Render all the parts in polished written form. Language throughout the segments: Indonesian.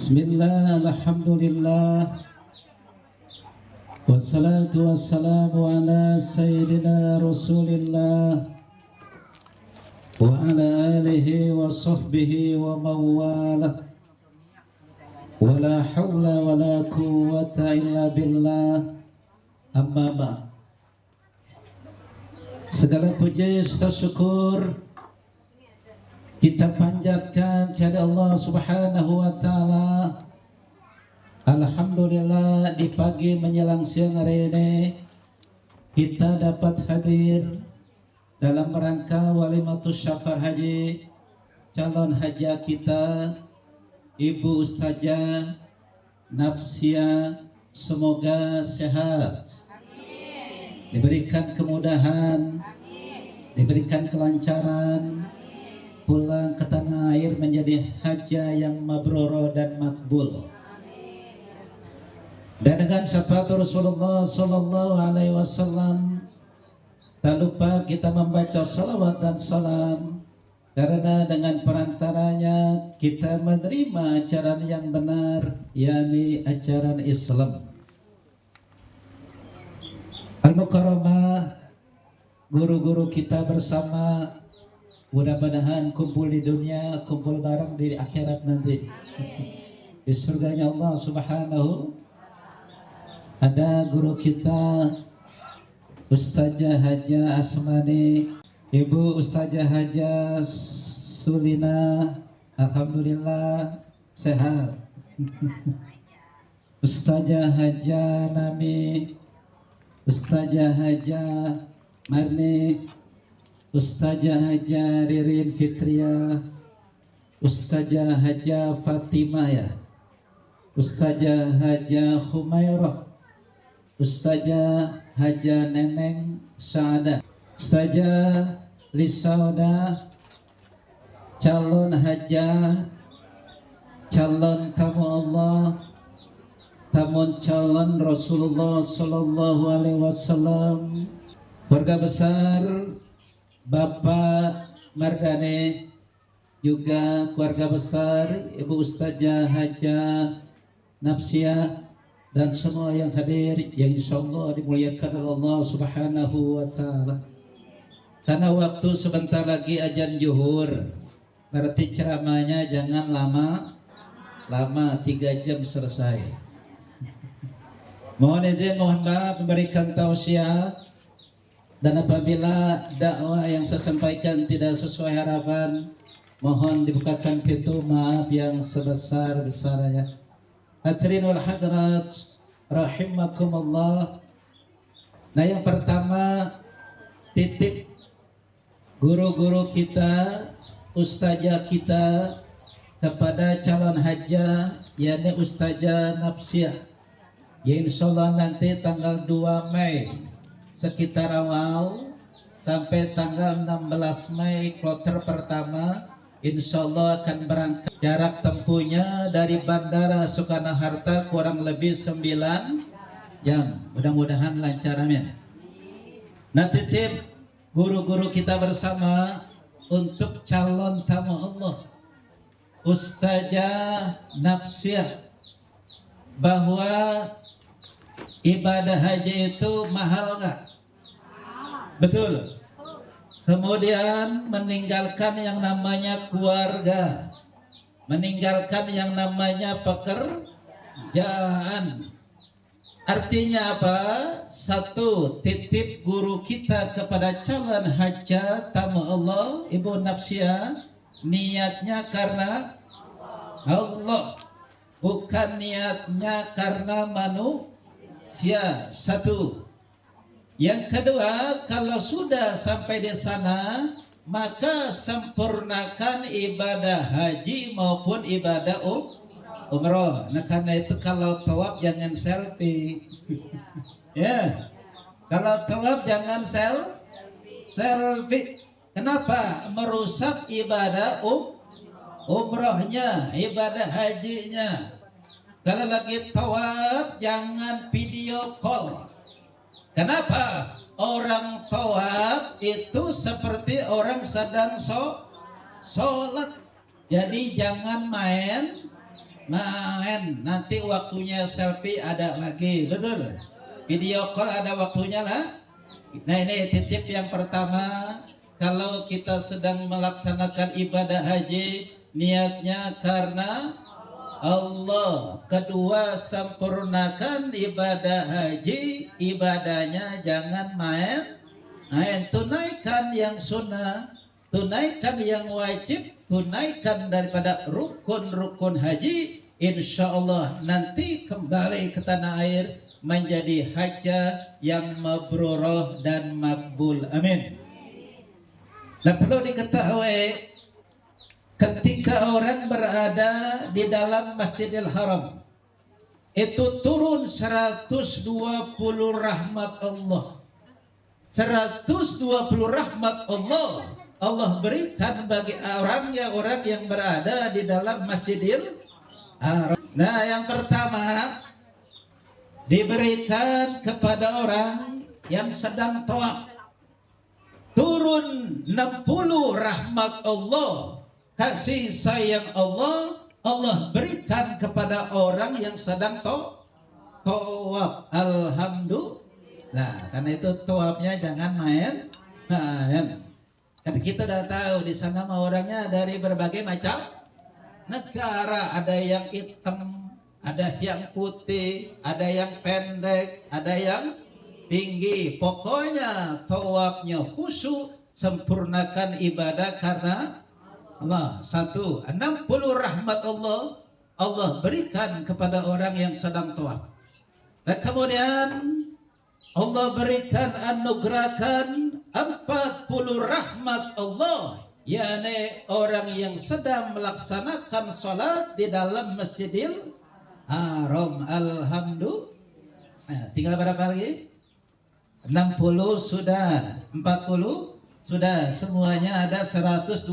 Bismillah, alhamdulillah, wassalatu wassalamu ala sayyidina rasulillah wa ala alihi wa sahbihi wa mawalah, wa la hawla wa la quwwata illa billah, amma ba'd. Segala puji serta syukur kita panjatkan kepada Allah Subhanahu wa taala. Alhamdulillah, di pagi menjelang siang hari ini kita dapat hadir dalam rangka walimatus syafar haji calon haja kita Ibu Ustazah Nafsia. Semoga sehat, diberikan kemudahan, diberikan kelancaran, pulang ke tanah air menjadi haja yang mabrur dan makbul. Dan dengan syafaat Rasulullah Sallallahu Alaihi Wasallam, tak lupa kita membaca salawat dan salam, karena dengan perantaranya kita menerima ajaran yang benar, yakni ajaran Islam. Al-Mukarramah, guru-guru kita bersama, mudah-mudahan kumpul di dunia, kumpul bareng di akhirat nanti. Di surganya Allah Subhanahu. Ada guru kita Ustazah Haja Asmani, Ibu Ustazah Haja Sulina, alhamdulillah sehat. Ustazah Haja Nami, Ustazah Haja Marni, Ustazah Haja Ririn Fitria, Ustazah Haja Fatimah ya, Ustazah Haja Khumairah, Ustazah Haja Neneng Saada, Ustazah Lisauda, calon haja, calon tamu Allah, tamu calon Rasulullah Sallallahu Alaihi Wasallam, keluarga besar Bapak Mardani, juga keluarga besar Ibu Ustazah Haja Nafsia, dan semua yang hadir yang insyaallah dimuliakan oleh Allah Subhanahu wa taala. Karena waktu sebentar lagi azan zuhur, berarti ceramahnya jangan lama 3 jam selesai. Mohon izin, mohon maaf memberikan tausiah. Dan apabila dakwah yang saya sampaikan tidak sesuai harapan, mohon dibukakan pintu maaf yang sebesar-besarnya. Hadirin wal hadirat rahimakumullah. Nah, yang pertama, titip guru-guru kita, ustazah kita kepada calon haja, yakni Ustazah Nafsia, ya insyaallah nanti tanggal 2 Mei sekitar awal sampai tanggal 16 Mei kloter pertama insyaallah akan berangkat. Jarak tempuhnya dari Bandara Soekarno-Hatta kurang lebih 9 jam. Mudah-mudahan lancar, amin. Nah, titip guru-guru kita bersama untuk calon tamu Allah Ustazah Nafsia, bahwa ibadah haji itu mahal nggak? Betul. Kemudian meninggalkan yang namanya keluarga, meninggalkan yang namanya pekerjaan. Artinya apa? Satu, titip guru kita kepada calon haja tamu Allah Ibu Nafsia, niatnya karena Allah, bukan niatnya karena manusia. Satu. Yang kedua, kalau sudah sampai di sana, maka sempurnakan ibadah haji maupun ibadah umroh. Nah, karena itu kalau tawaf jangan selfie. Ya, kalau tawaf jangan selfie. Kenapa? Merusak ibadah umrohnya, ibadah hajinya. Kalau lagi tawaf jangan video call. Kenapa? Orang tawaf itu seperti orang sedang sholat. Jadi jangan main main. Nanti waktunya selfie ada lagi, betul. Video call ada waktunya lah. Nah ini titip yang pertama, kalau kita sedang melaksanakan ibadah haji, niatnya karena Allah. Kedua, sempurnakan ibadah haji, ibadahnya jangan main. Tunaikan yang sunnah, tunaikan yang wajib, tunaikan daripada rukun-rukun haji. Insya Allah nanti kembali ke tanah air menjadi hajah yang mabrurah dan makbul. Amin. Nah perlu diketahui, ketika orang berada di dalam Masjidil Haram, itu turun 120 rahmat Allah. 120 rahmat Allah Allah berikan bagi orang yang berada di dalam Masjidil Haram. Nah yang pertama, diberikan kepada orang yang sedang tawaf, turun 60 rahmat Allah, kasih sayang Allah Allah berikan kepada orang yang sedang tawaf. Alhamdulillah. Karena itu tawafnya jangan main. Karena kita udah tahu di sana mah orangnya dari berbagai macam negara, ada yang hitam, ada yang putih, ada yang pendek, ada yang tinggi. Pokoknya tawafnya khusyuk, sempurnakan ibadah karena Allah. 60 rahmat Allah Allah berikan kepada orang yang sedang tawaf. Dan kemudian Allah berikan anugerahkan 40 rahmat Allah, yakni orang yang sedang melaksanakan salat di dalam Masjidil Haram. Alhamdulillah. Nah, tinggal berapa lagi? 60 sudah, 40 sudah, semuanya ada 120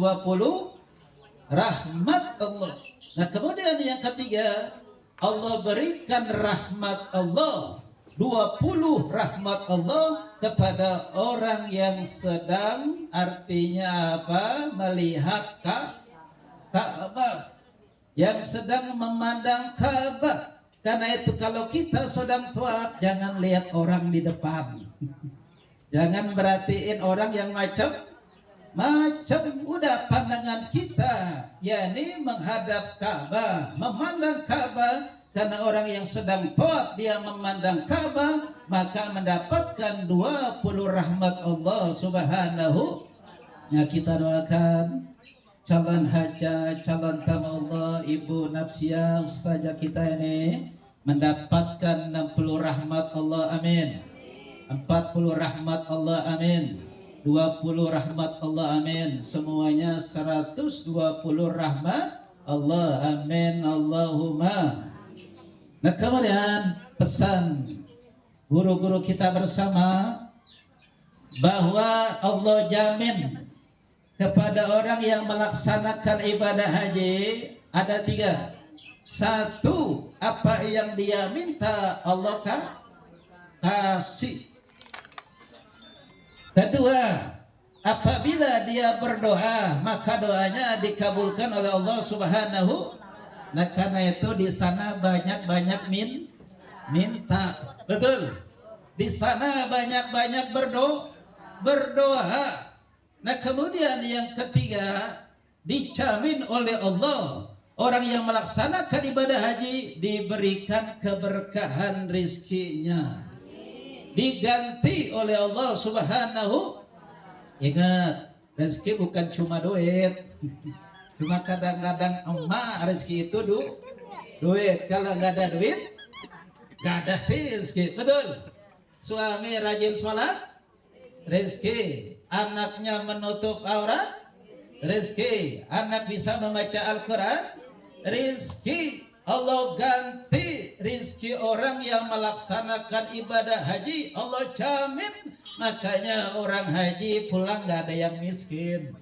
rahmat Allah. Nah kemudian yang ketiga, Allah berikan rahmat Allah, 20 rahmat Allah kepada orang yang sedang, artinya apa? Melihat Ka'bah, yang sedang memandang Ka'bah. Karena itu kalau kita sedang tawaf, jangan lihat orang di depan. Jangan merhatiin orang yang macam udah pandangan kita yakni menghadap Ka'bah, memandang Ka'bah. Karena orang yang sedang tawaf dia memandang Ka'bah, maka mendapatkan 20 rahmat Allah Subhanahu. Nah kita doakan calon hajah, calon tamu Allah, Ibu Nafsia, Ustazah kita ini mendapatkan 60 rahmat Allah, amin. 40 rahmat Allah, amin. 20 rahmat Allah, amin. Semuanya 120 rahmat Allah, amin. Allahumma. Nah kemudian pesan guru-guru kita bersama bahwa Allah jamin kepada orang yang melaksanakan ibadah haji ada 3. 1, apa yang dia minta Allah kasih. 2, apabila dia berdoa maka doanya dikabulkan oleh Allah Subhanahu. Nah karena itu di sana banyak-banyak minta, betul. Di sana banyak-banyak berdoa. Nah kemudian yang ketiga, dijamin oleh Allah orang yang melaksanakan ibadah haji diberikan keberkahan rizkinya, diganti oleh Allah Subhanahu. Ingat, rezeki bukan cuma duit. Cuma kadang-kadang emak rezeki itu duit. Kalau nggak ada duit, nggak ada rezeki. Betul. Suami rajin sholat, rezeki. Anaknya menutup aurat, rezeki. Anak bisa membaca Al-Quran, rezeki. Allah ganti rizki orang yang melaksanakan ibadah haji, Allah jamin. Makanya orang haji pulang gak ada yang miskin,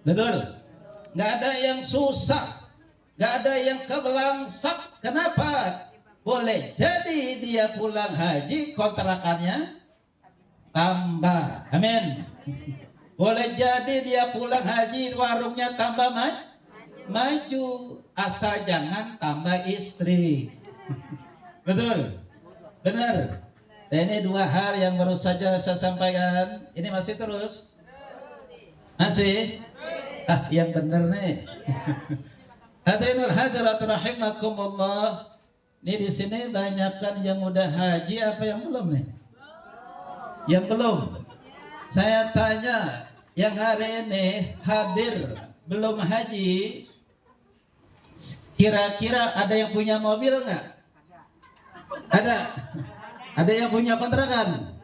betul, gak ada yang susah, gak ada yang kebelangsak. Kenapa? Boleh jadi dia pulang haji kontrakannya tambah, amin. Boleh jadi dia pulang haji warungnya tambah maju, asal jangan tambah istri. Betul? Benar? Dan ini dua hal yang baru saja saya sampaikan. Ini masih terus? Masih? Ah, yang benar nih. Hadirinul hadirat rahimakumullah. Ini di sini banyakkan yang udah haji apa yang belum nih? Yang belum. Saya tanya, yang hari ini hadir belum haji, kira-kira ada yang punya mobil nggak? Ada. Ada yang punya kontrakan?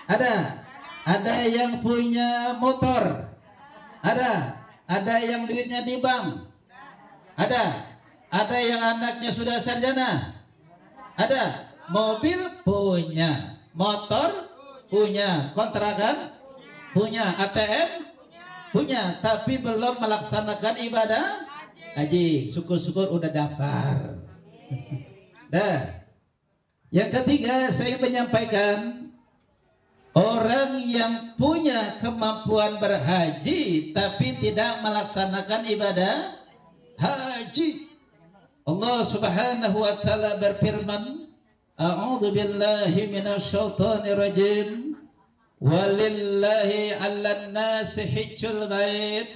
Ada. Ada yang punya motor? Ada. Ada yang duitnya di bank? Ada. Ada yang anaknya sudah sarjana? Ada. Mobil punya, motor punya, kontrakan punya, ATM punya, tapi belum melaksanakan ibadah haji. Syukur-syukur udah daftar. Dah. Yang ketiga, saya menyampaikan orang yang punya kemampuan berhaji tapi tidak melaksanakan ibadah haji. Allah Subhanahu wa taala berfirman, A'udzu billahi minasyaitonir rajim. Walillahi 'alan nasi hajjul bait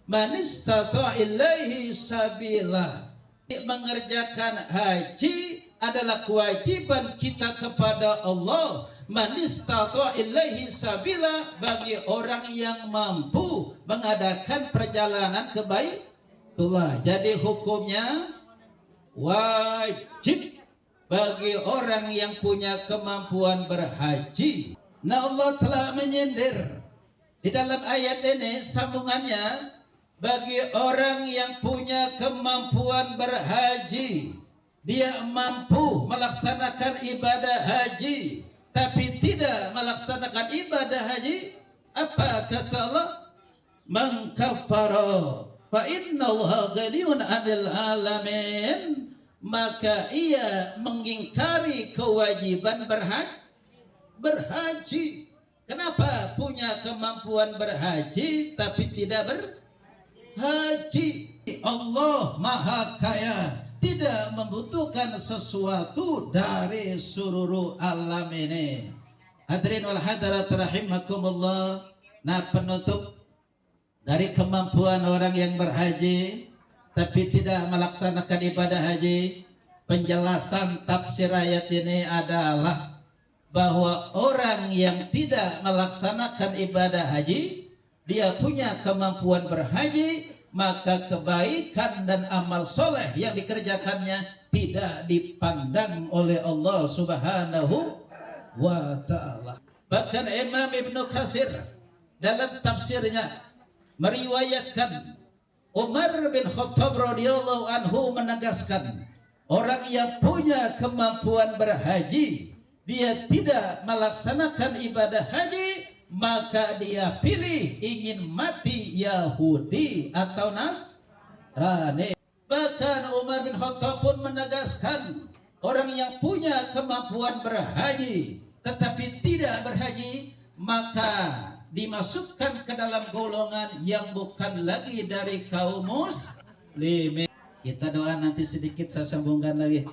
man istata'a ilaihi sabila. Mengerjakan haji adalah kewajiban kita kepada Allah. Man istata'a ilaihi sabila, bagi orang yang mampu mengadakan perjalanan ke Baitullah. Jadi hukumnya wajib bagi orang yang punya kemampuan berhaji. Nah, Allah telah menyindir di dalam ayat ini sambungannya, bagi orang yang punya kemampuan berhaji, dia mampu melaksanakan ibadah haji tapi tidak melaksanakan ibadah haji, apa kata Allah? Man kafara fa innallaha ghaniyun 'anil alamin. Maka ia mengingkari kewajiban berhaji. Kenapa punya kemampuan berhaji tapi tidak berhaji? Allah Maha Kaya, tidak membutuhkan sesuatu dari seluruh alam ini. Hadirin wal hadirat rahimakumullah. Nah, penutup dari kemampuan orang yang berhaji tapi tidak melaksanakan ibadah haji, penjelasan tafsir ayat ini adalah bahwa orang yang tidak melaksanakan ibadah haji, dia punya kemampuan berhaji, maka kebaikan dan amal soleh yang dikerjakannya tidak dipandang oleh Allah Subhanahu wa ta'ala. Bahkan Imam Ibnu Katsir dalam tafsirnya meriwayatkan Umar bin Khattab radhiyallahu anhu menegaskan, orang yang punya kemampuan berhaji, dia tidak melaksanakan ibadah haji, maka dia pilih ingin mati Yahudi atau Nasrani. Bahkan Umar bin Khattab pun menegaskan, orang yang punya kemampuan berhaji tetapi tidak berhaji, maka dimasukkan ke dalam golongan yang bukan lagi dari kaum muslimin. Kita doa nanti sedikit saya sambungkan lagi.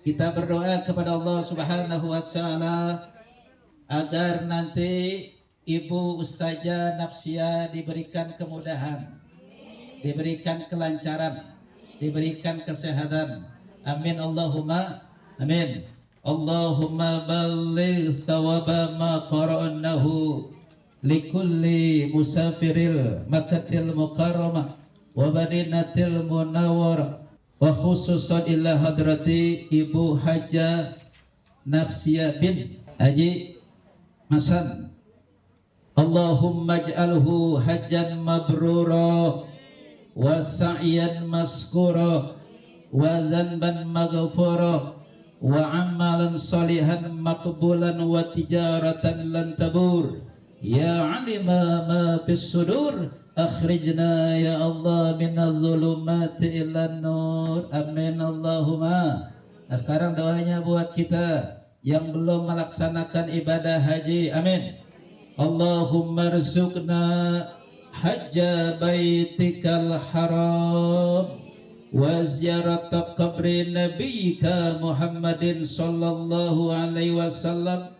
Kita berdoa kepada Allah Subhanahu wa taala agar nanti Ibu Ustazah Nafsia diberikan kemudahan, diberikan kelancaran, diberikan kesehatan. Amin Allahumma amin. Allahumma balligh thawaba ma qara'nahu likulli musafiril Makkatil Mukarramah wa Madinatil Munawwarah, wa khususan ila hadrati Ibu Hajjah Nafsia bin Haji Hasan. Allahumma ij'alhu hajjan mabrura wa sa'yan maskura wa dhanban maghfura wa amalan salihan maqbulan wa tijaratan lan tabur. Ya alima ma fis sudur, akhrijna ya Allah minadh dhulumati ilan nur. Amin Allahumma. Nah, sekarang doanya buat kita yang belum melaksanakan ibadah haji. Amin. Allahumma rzuqna hajja baitikal haram wa ziyarata qabri nabiyyika Muhammadin sallallahu alaihi wasallam.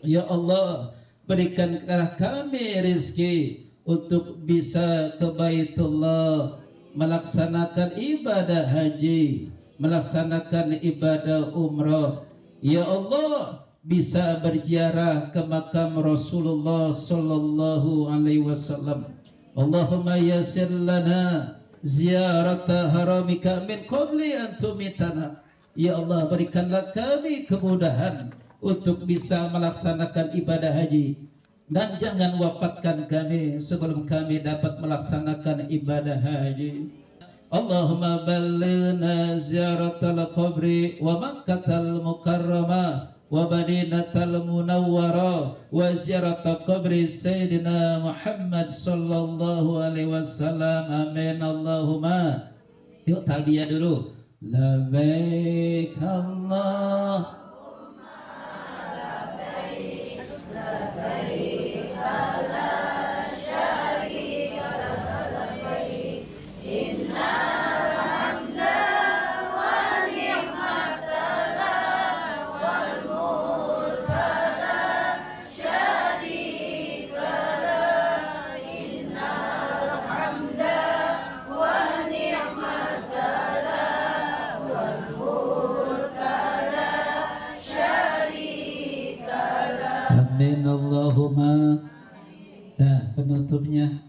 Ya Allah, berikanlah kami rezeki untuk bisa ke Baitullah, melaksanakan ibadah haji, melaksanakan ibadah umrah. Ya Allah, bisa berziarah ke makam Rasulullah sallallahu alaihi wasallam. Allahumma yassir lana ziyarata haramika min qabli an tumitana. Ya Allah, berikanlah kami kemudahan untuk bisa melaksanakan ibadah haji, dan jangan wafatkan kami sebelum kami dapat melaksanakan ibadah haji. Allahumma ballighna ziyaratal qabri wa Makkatal Mukarramah wa Madinatal Munawwarah wa ziyaratal qabri Sayyidina Muhammad sallallahu alaihi wasallam. Amin Allahumma. Yuk talbiyah dulu. Labbaik Allah. Amin Allahumma. Nah, penutupnya,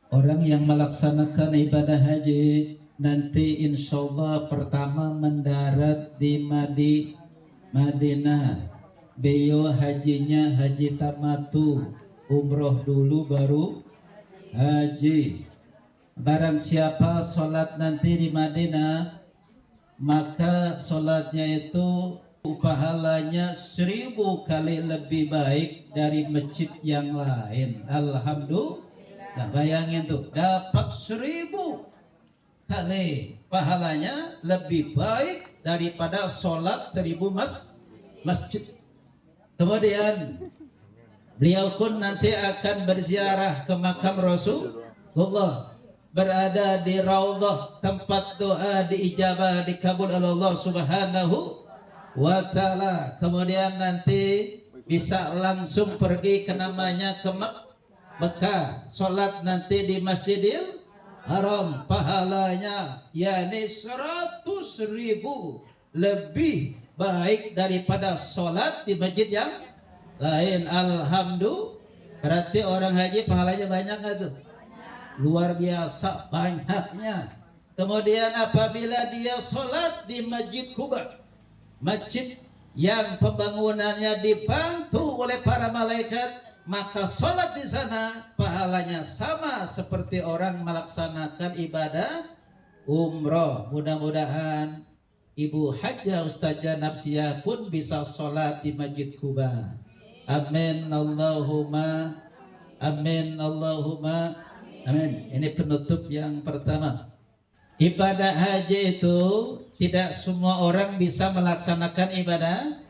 orang yang melaksanakan ibadah haji nanti insya Allah pertama mendarat di Madinah. Beliau hajinya haji tamatu, umroh dulu baru haji. Barang siapa sholat nanti di Madinah, maka sholatnya itu pahalanya 1000 kali lebih baik dari masjid yang lain. Alhamdulillah. Nah, bayangin tuh, dapat 1000 kali pahalanya lebih baik daripada sholat 1000 masjid. Kemudian beliau pun nanti akan berziarah ke makam Rasulullah, berada di Raudhah, tempat doa diijabah, dikabul oleh Allah Subhanahu wa ta'ala. Kemudian nanti bisa langsung pergi ke namanya ke Mekah, sholat nanti di Masjidil Haram, pahalanya yakni 100.000 lebih baik daripada sholat di masjid yang lain. Alhamdulillah. Berarti orang haji pahalanya banyak nggak tuh? Luar biasa banyaknya. Kemudian apabila dia sholat di Masjid Kuba, masjid yang pembangunannya dibantu oleh para malaikat, maka sholat di sana pahalanya sama seperti orang melaksanakan ibadah umroh. Mudah-mudahan Ibu Hajjah Ustazah Nafsiyah pun bisa sholat di Masjid Kuba. Amin Allahumma. Amin Allahumma. Amin. Ini penutup yang pertama. Ibadah haji itu tidak semua orang bisa melaksanakan ibadah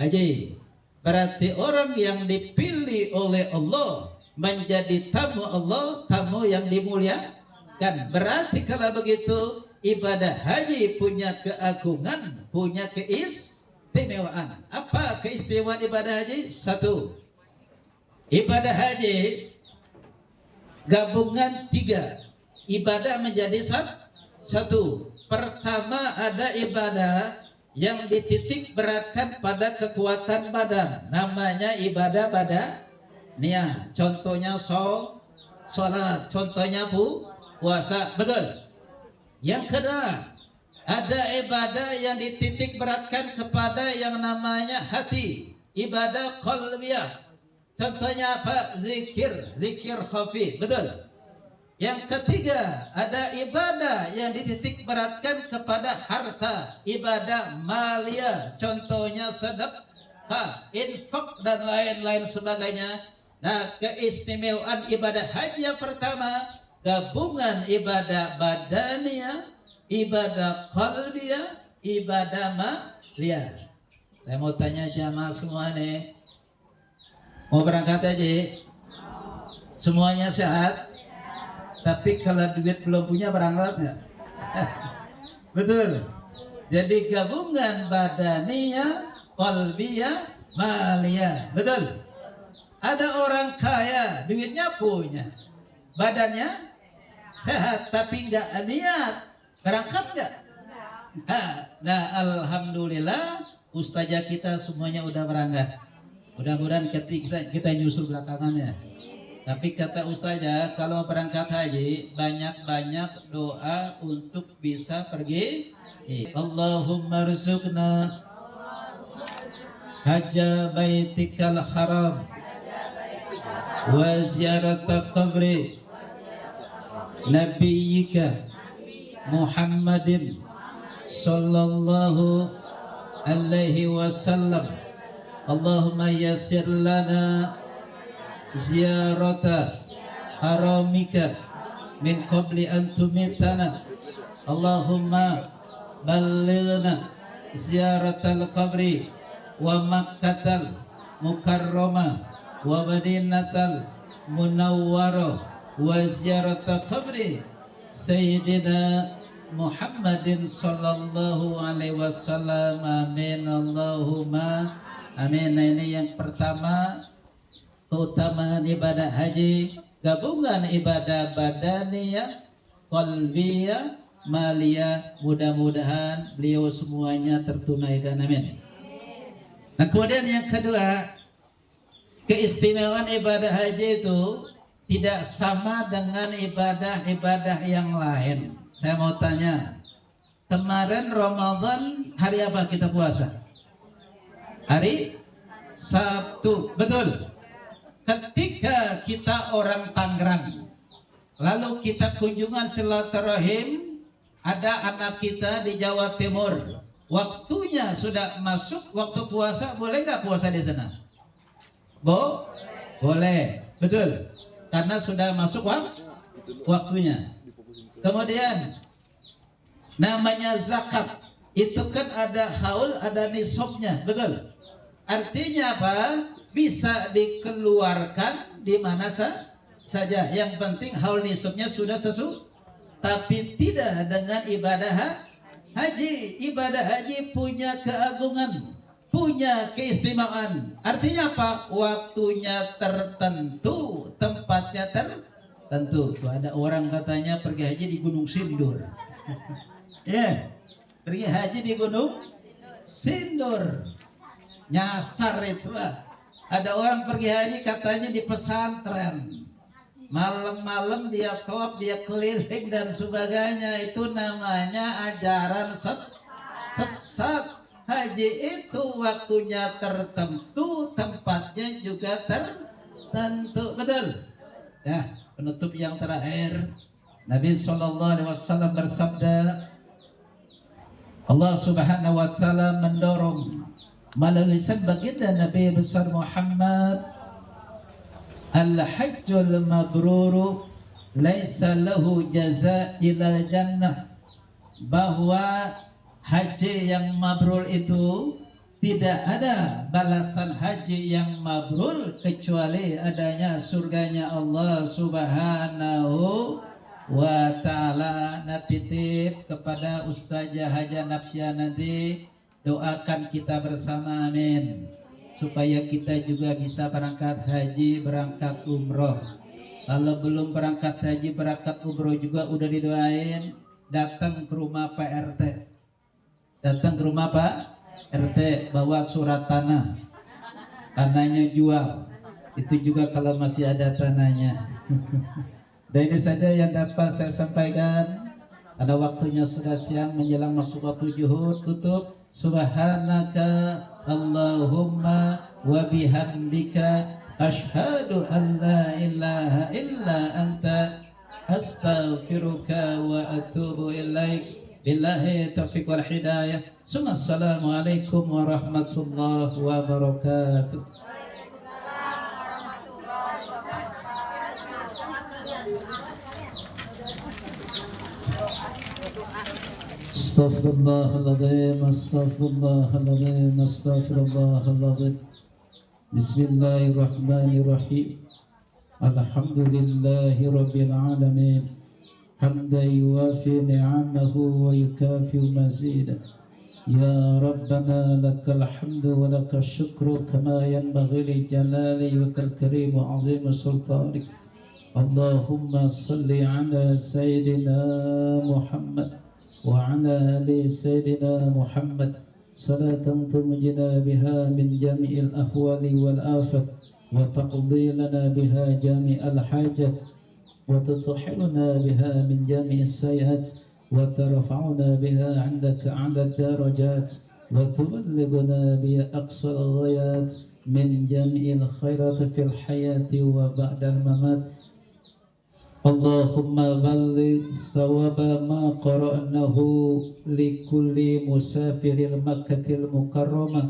haji. Berarti orang yang dipilih oleh Allah menjadi tamu Allah, tamu yang dimuliakan. Berarti kalau begitu ibadah haji punya keagungan, punya keistimewaan. Apa keistimewaan ibadah haji? Satu, ibadah haji gabungan 3 ibadah menjadi satu. Pertama, ada ibadah yang dititik beratkan pada kekuatan badan, namanya ibadah badaniyah. Contohnya sholat, contohnya puasa, betul. Yang kedua, ada ibadah yang dititik beratkan kepada yang namanya hati, ibadah qalbiyah. Contohnya apa? Zikir khafi, betul. Yang ketiga, ada ibadah yang dititik beratkan kepada harta, ibadah maliyah, contohnya sedekah, infak dan lain-lain sebagainya. Nah, keistimewaan ibadah haji yang pertama, gabungan ibadah badaniyah, ibadah qalbiyah, ibadah maliyah. Saya mau tanya jamaah semua nih, mau berangkat haji? Semuanya sehat. Tapi kalau duit belum punya berangkat nggak? Betul. Jadi gabungan badaniyah, qalbiyah, maliyah. Betul. Ada orang kaya, duitnya punya, badannya sehat, tapi nggak niat berangkat nggak? Nah, alhamdulillah ustazah kita semuanya udah berangkat. Mudah-mudahan kita nyusul belakangannya. Tapi kata ustazah, kalau berangkat haji banyak-banyak doa untuk bisa pergi. Allahumma rizukna hajja baitikal haram wa ziyarata qabri nabiyyika Muhammadin sallallahu alaihi wasallam. Allahumma yassir lana ziyarata haramika min qabli an tumitana. Allahumma ballighna ziyaratal qabri wa makkatal mukarramah wa madinatal munawwarah wa ziyarata qabri sayyidina Muhammadin sallallahu alaihi wasallam. Amin Allahumma amin. Nah, ini yang pertama, keutamaan ibadah haji, gabungan ibadah badaniyah, qalbiyah, maliyah. Mudah-mudahan beliau semuanya tertunaikan, amin. Nah, kemudian yang kedua, keistimewaan ibadah haji itu tidak sama dengan ibadah-ibadah yang lain. Saya mau tanya, kemarin Ramadan hari apa kita puasa? Hari Sabtu, betul. Ketika kita orang Tangerang, lalu kita kunjungan silaturahim, ada anak kita di Jawa Timur, waktunya sudah masuk waktu puasa, boleh nggak puasa di sana? Boleh, betul. Karena sudah masuk waktunya. Kemudian namanya zakat, itu kan ada haul, ada nisabnya, betul. Artinya apa? Bisa dikeluarkan di mana saja. Yang penting haul nisabnya sudah sesuai. Tapi tidak dengan ibadah haji. Ibadah haji punya keagungan, punya keistimewaan. Artinya apa? Waktunya tertentu, tempatnya tertentu. Tuh ada orang katanya pergi haji di Gunung Sindur. Ya, pergi haji di Gunung Sindur. Nyasar itu lah. Ada orang pergi haji katanya di pesantren. Malam-malam dia tawaf, dia keliling dan sebagainya. Itu namanya ajaran sesat. Haji itu waktunya tertentu, tempatnya juga tertentu. Betul? Ya, penutup yang terakhir, Nabi SAW bersabda, Allah Subhanahu wa Ta'ala mendorong melalui lisan baginda Nabi besar Muhammad, al-hajjul mabruru laisa lahu jaza ilal jannah, bahwa haji yang mabrur itu tidak ada balasan haji yang mabrur kecuali adanya surganya Allah Subhanahu wa Ta'ala. Natitip kepada Ustazah Haja Nafsia nanti, doakan kita bersama, amin, supaya kita juga bisa berangkat haji, berangkat umroh. Kalau belum berangkat haji, berangkat umroh juga udah didoain, datang ke rumah Pak RT, datang ke rumah Pak RT, bawa surat tanahnya jual. Itu juga kalau masih ada tanahnya. Dan ini saja yang dapat saya sampaikan. Ada waktunya sudah siang menjelang masuk waktu zuhur. Tutup. Subhanaka Allahumma wa bihamdika asyhadu an la ilaha illa anta astaghfiruka wa atubu ilaik. Billahi taufiq wal hidayah. Assalamualaikum warahmatullahi wabarakatuh. Astaghfirullahaladzim, astaghfirullahaladzim, astaghfirullahaladzim. Bismillahirrahmanirrahim. Alhamdulillahi Rabbil Alamin hamdan yuwafi ni'amahu wa yukafi mazidah. Ya Rabbana lakal hamdu wa lakal syukru kama yanbaghi li jalali wa kal karim wa azim sultanik. Allahumma salli ala Sayyidina Muhammad wa ala ali Sayyidina Muhammad salatan tunjina biha min jami'il ahwali wal afat wa taqdi lana biha jami'al hajat wa tutahhiruna biha min jami'is sayyi'at وترفعنا بها عندك أعلى الدرجات وتبلغنا بها أقصى الغايات من جميع الخيرات في الحياة وبعد الممات. اللهم بلغ ثواب ما قرأناه لكل مسافر مكة المكرمة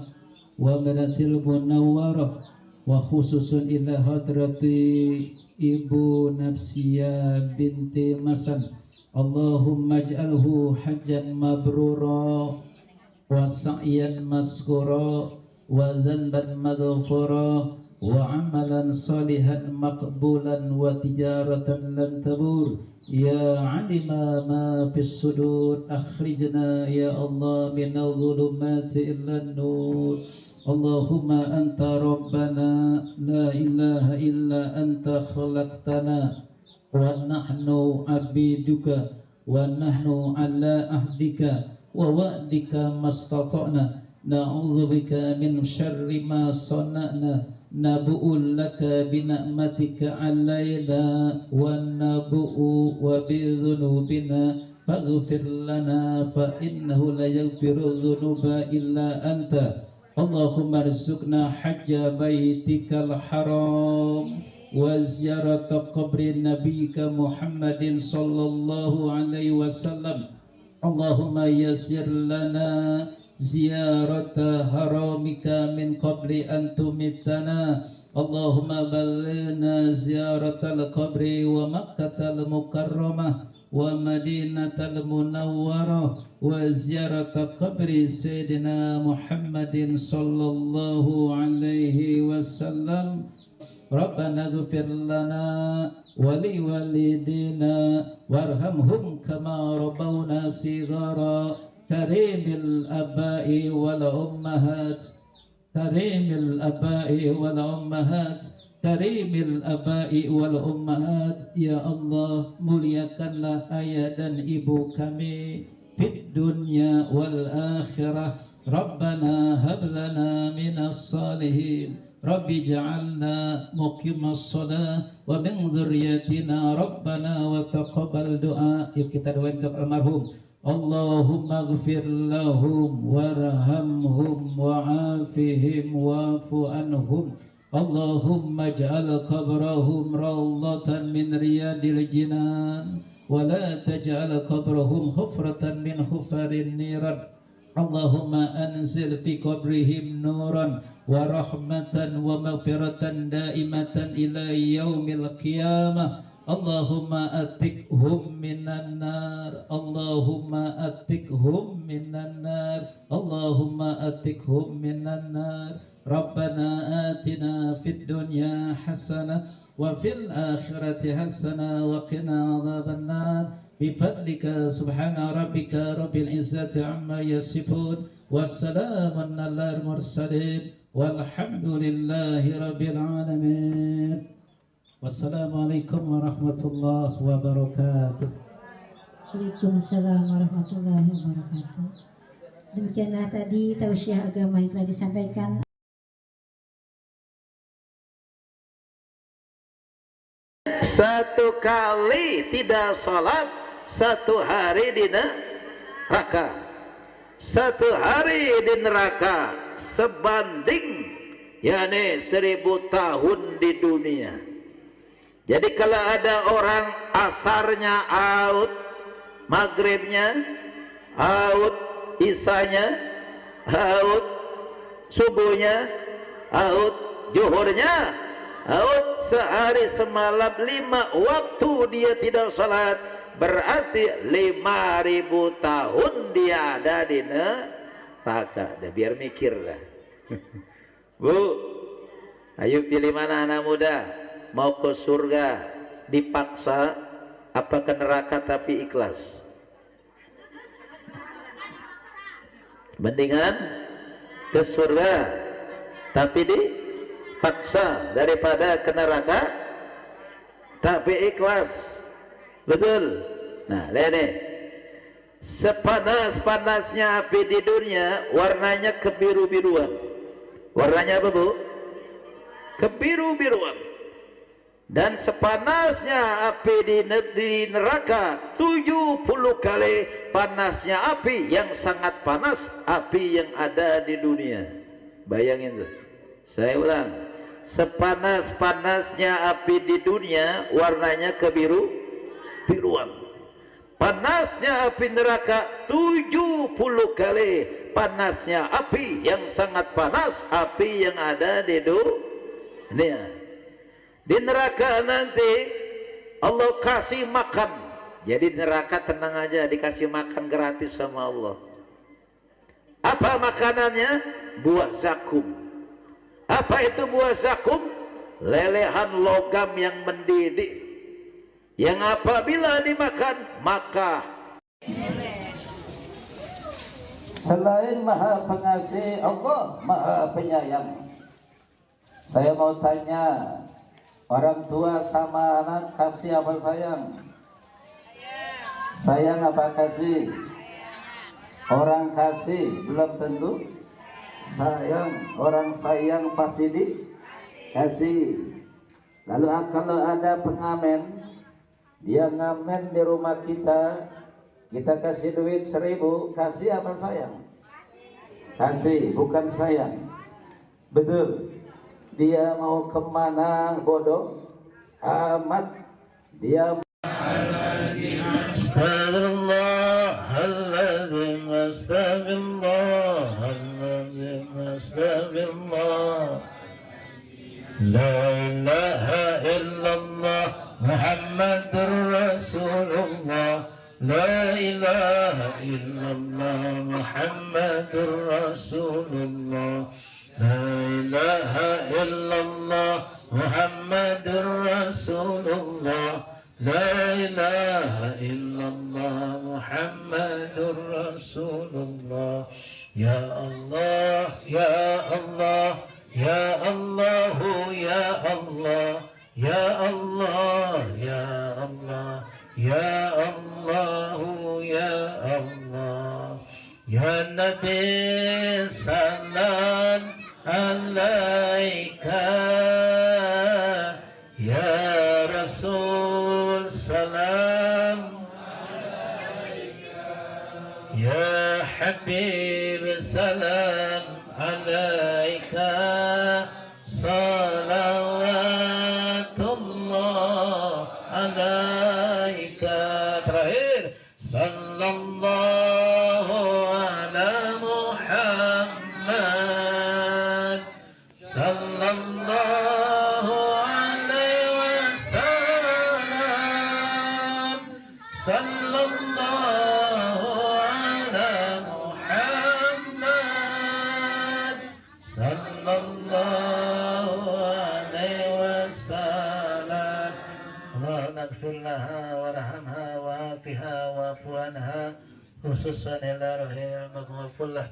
ومدينة المنورة وخصوص إلى حضرة Ibu Nafsia binti Masan. Allahumma ij'alhu hajjan mabrura wa sa'yan maskura wa dhanban maghfura wa amalan salihan maqbulan wa tijaratan lan tabur. Ya alima ma fis sudur akhrijna ya Allah minadh dhulumati ila nur. Allahumma anta rabbana la ilaha illa anta khalaqtana wa nahnu abiduka wa nahnu ala ahdika wa wa'dika mastata'na na'udzubika min syarri ma sana'na nabu'u laka bina'matika alayna wa nabu'u wa bidhunubina faghfir lana fa innahu la yaghfiru dhunuba illa anta. Allahumma rizukna hajja baitikal haram wa ziyarata qabri nabiyika Muhammadin sallallahu alaihi wasallam. Allahumma yassir lana ziyarata haramika min qabli an tumitana. Allahumma ballighna ziyaratal qabri wa makkatal mukarramah wa madinatal munawwarah wa ziyarata qabri sayyidina Muhammadin sallallahu alaihi wasallam. Rabbana ighfir lana wa li walidina warhamhum kama rabbawna shighara. Karimil abai wal ummahat, karimil abai wal ummahat, karimil abai wal ummahat. Ya Allah, muliakanlah ayah dan ibu kami fid dunya wal akhirah. Rabbana hab lana minas salihin. Rabbi ja'alna muqimas shalah wa min dzurriyyatina rabbana wa taqabbal du'a. Yuk kita doain untuk almarhum. Allahumma ighfir lahum warhamhum wa'afihim wa'fu anhum. Allahumma ij'al qabrahum rawdatan min riyadil jinan wa la taj'al qabrahum hufratan min hufarin niran. Allahumma anzil fi qabrihim nuran wa rahmatan wa maghfiratan daimatan ila yaumil qiyamah. Allahumma atikhum minan nar. Allahumma atikhum minan nar. Allahumma atikhum minan nar. Rabbana atina fid dunya hasanah wa fil akhirati hasanah wa qina adzaban nar. Bifadlika subhana rabbika rabbil izzati amma yasifun. Wassalamun alal mursalin walhamdulillahi rabbil alamin. Wassalamualaikum warahmatullahi wabarakatuh. Waalaikumsalam warahmatullahi wabarakatuh. Demikianlah tadi tausiah agama yang telah disampaikan. Satu kali tidak sholat, satu hari di neraka. Satu hari di neraka sebanding yakni 1000 tahun di dunia. Jadi kalau ada orang asarnya out, maghribnya out, isanya out, subuhnya out, zuhurnya out, sehari semalam 5 waktu dia tidak sholat, berarti 5000 tahun dia ada di neraka. Biar mikir lah. Bu, ayo pilih mana anak muda? mau ke surga dipaksa apa ke neraka tapi ikhlas? Mendingan ke surga tapi dipaksa daripada ke neraka tapi ikhlas. Betul. Nah, lihat nih, sepanas-panasnya api di dunia warnanya kebiru-biruan. Warnanya apa, Bu? Kebiru-biruan. Dan sepanasnya api di neraka 70 kali panasnya api yang sangat panas api yang ada di dunia. Bayangin tuh. Saya ulang, sepanas-panasnya api di dunia warnanya kebiru-biruan. Panasnya api neraka 70 kali panasnya api yang sangat panas api yang ada di dunia. Di neraka nanti Allah kasih makan. Jadi di neraka tenang aja, dikasih makan gratis sama Allah. Apa makanannya? Buah zakum. Apa itu buah zakum? Lelehan logam yang mendidih, yang apabila dimakan maka selain Maha Pengasih, Allah Maha Penyayang. Saya mau tanya, orang tua sama anak kasih apa sayang? Sayang apa kasih? Orang kasih belum tentu sayang. Orang sayang pasti dikasih. Lalu kalau ada pengamen, dia ngamen di rumah kita, kita kasih duit 1000, kasih apa sayang? Kasih, bukan sayang. Betul. Dia mau kemana bodoh amat, dia Astagfirullahaladzim, astagfirullahaladzim, astagfirullah. La ilaha illallah Muhammadur Rasulullah. La ilaha illallah Muhammadur Rasulullah. La ilaha illallah Muhammadur Rasulullah. La ilaha illallah Muhammadur Rasulullah. Ya Allah, ya Allah, ya Allah, ya Allah, ya Allah, ya Allah, ya Allah, ya Allah. Ya Nabi salam alaika, ya Rasul salam alaika, ya Habib salam alaika, salawatullah alaika. Terakhir, sallallahu ala Muhammad, sallallahu alaihi wasallam, sallallahu ala Muhammad, sallallahu alaihi wasallam. Allahumma ighfir laha warhamha wa'afiha wa'fu anha, khususan ila rohil maghfirullah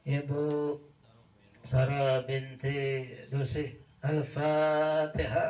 Ibu Sarah binti Dusi. Al-Fatiha.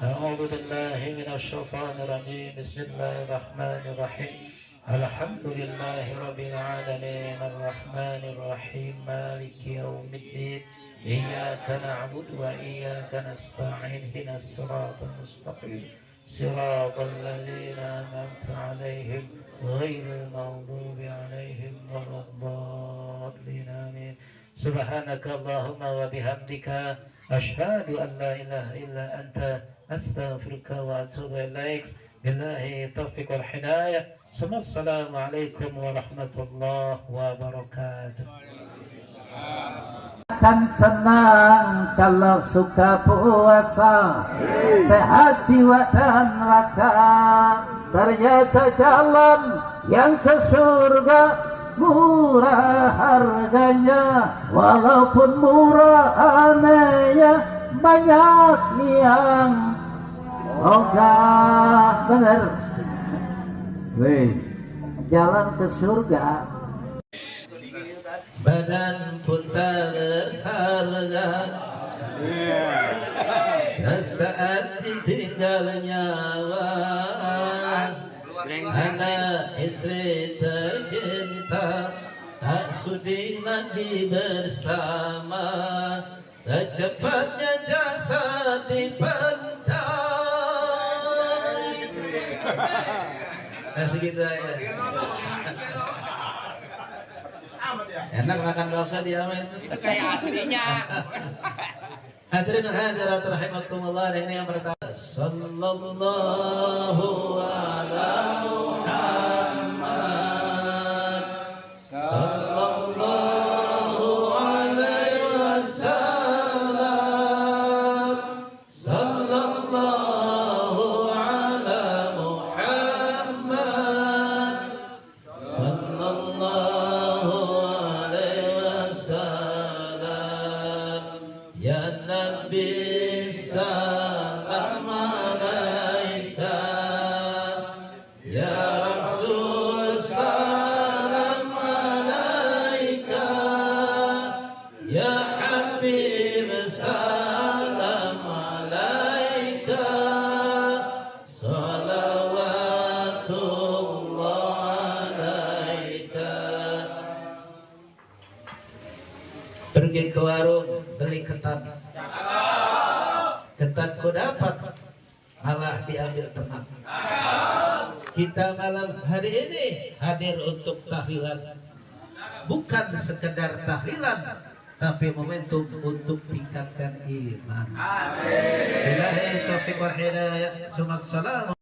A'udzu billahi minasy syaithanir rajim. Bismillahirrahmanirrahim. Alhamdulillahi rabbil alamin, arrahmanir rahim, maliki yaumiddin. Iyyaka na'budu wa iyyaka nasta'in. Ihdinas siratal mustaqim. Siratal ladzina an'amta 'alaihim ghairil maghdubi 'alaihim waladdallin. Amin. Subhanaka Allahumma wa bihamdika asyhadu an la ilaha illa anta astaghfiruka wa atubu ilaik. Billahi taufiq wal hidayah. Assalamualaikum warahmatullahi wabarakatuh. Akan tenang kalau suka puasa, sehat jiwa dan raga. Ternyata jalan yang ke surga murah harganya, walaupun murah anehnya banyak yang Oh enggak, bener. Weh, jalan ke surga. Badan pun tak berharga, sesaat ditinggal nyawa. Anak istri tercinta tak sudi lagi bersama, secepatnya jasad dipendam. Nah segitu aja. Enak makan bakso di Ama itu. Itu kayak aslinya. Hadirin hadirat rahimakumullah, ini yang pertama. Sallallahu ala Muhammad. Sallallahu alaihi wasallam. Sallallahu ala Muhammad. Sallallahu alaihi wasallam. Ya Nabi salam alaika, ya Rasul salam alaika, ya Habib salam alaika, salawatullah alaika. Pergi ke warung beli ketan, ketan ku dapat malah diambil teman. Kita malam hari ini hadir untuk tahlilan, bukan sekedar tahlilan, tapi momentum untuk tingkatkan iman. Billahi taufiq wal hidayah. Assalamualaikum.